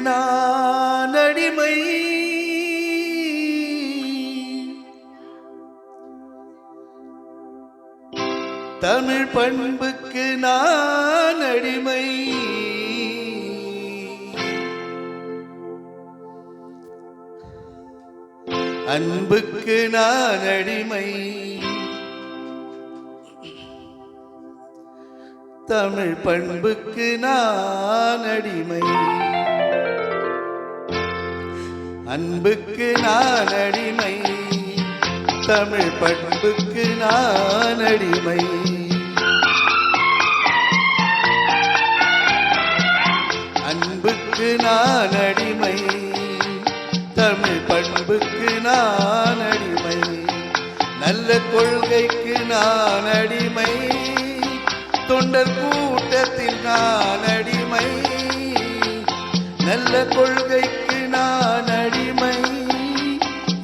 நான் அடிமை, தமிழ் பண்புக்கு நான் அடிமை, அன்புக்கு நான் அடிமை, தமிழ் பண்புக்கு நான் அடிமை, அன்புக்கு நான் அடிமை, தமிழ் பண்புக்கு நான் அடிமை, அன்புக்கு நான் அடிமை, தமிழ் பண்புக்கு நான் அடிமை, நல்ல கொள்கைக்கு நான் அடிமை, தொண்டர் கூட்டத்தில் நான் அடிமை, நல்ல கொள்கைக்கு நான் அடிமை,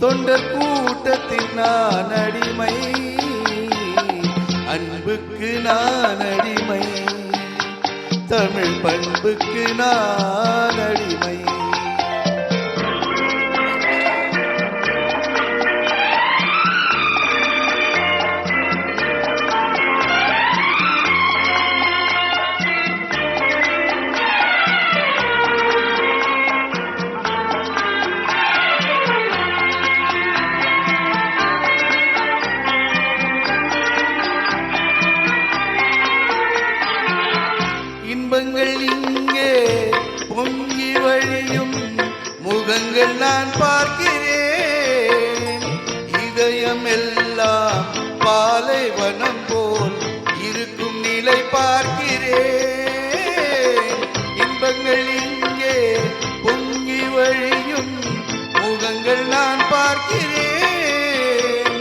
தொண்டர் கூட்டத்தில் நான் அடிமை, அன்புக்கு நான் அடிமை, தமிழ் பண்புக்கு நான் அடிமை. இன்பங்கள் இங்கே பொங்கி வழியும் முகங்கள் நான் பார்க்கிறேன், இதயம் எல்லாம் பாலைவனம் போல் இருக்கும் நிலை பார்க்கிறேன், இன்பங்கள் இங்கே பொங்கி வழியும் முகங்கள் நான் பார்க்கிறேன்,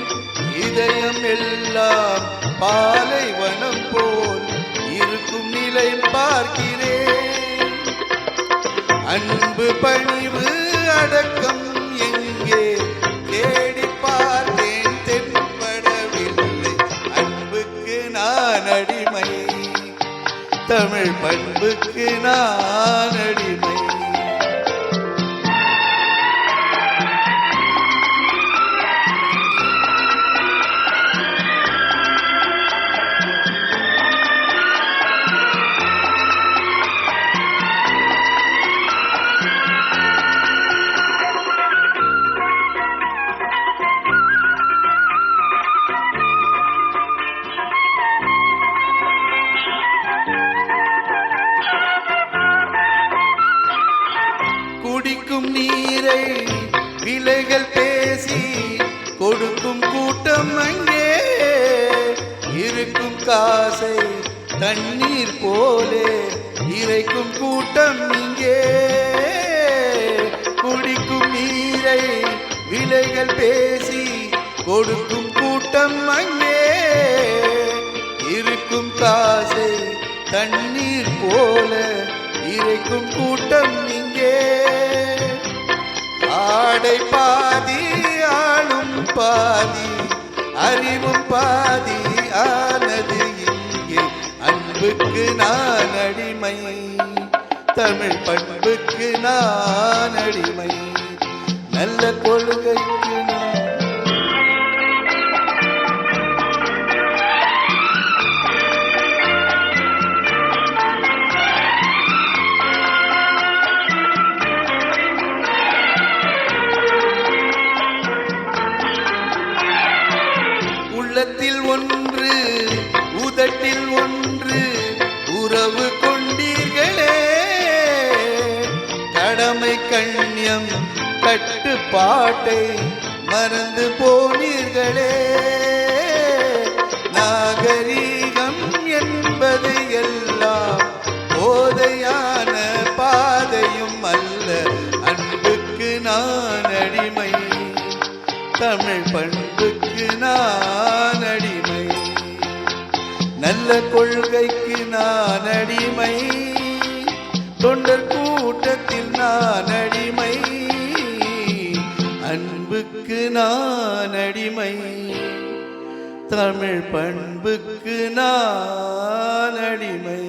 இதயம் எல்லாம் பாலைவனம் போல் இருக்கும் நிலை பார்க்கிறேன், அன்பு பணிவு அடக்கம் எங்கே தேடி பார்த்தேன் தென்படவில்லை, அன்புக்கு நான் அடிமை, தமிழ் பண்புக்கு நான் அடிமை, குடிக்கும் நீரை விலைகள் பேசி கொடுக்கும் கூட்டம் அங்கே, இருக்கும் காசை தண்ணீர் போலே இறைக்கும் கூட்டம் இங்கே, குடிக்கும் நீரை விலைகள் பேசி கொடுக்கும் கூட்டம் அங்கே, இருக்கும் காசை தண்ணீர் போல இறைக்கும் கூட்டம் இங்கே, ஆடை பாதி ஆளும் பாதி அறிவும் பாதி ஆனது இங்கே, அன்புக்கு நான் அடிமை, தமிழ் பண்புக்கு நான் அடிமை, நல்ல கொள்கைக்கு நான் உள்ளத்தில் ஒன்று உதட்டில் ஒன்று உறவு கொண்டீர்களே, கடமை கண்ணியம் கட்டுப்பாட்டை மறந்து போனீர்களே, நாகரீகம் என்பது எல்லாம் போதையான பாதையும் அல்ல, அன்புக்கு நான் அடிமை, தமிழ் பண்புக்கு நான் அடிமை, நல்ல கொள்கைக்கு நான் அடிமை, தொண்டர் கூட்டத்தில் நான் அடிமை, அன்புக்கு நான் அடிமை, தமிழ் பண்புக்கு நான் அடிமை.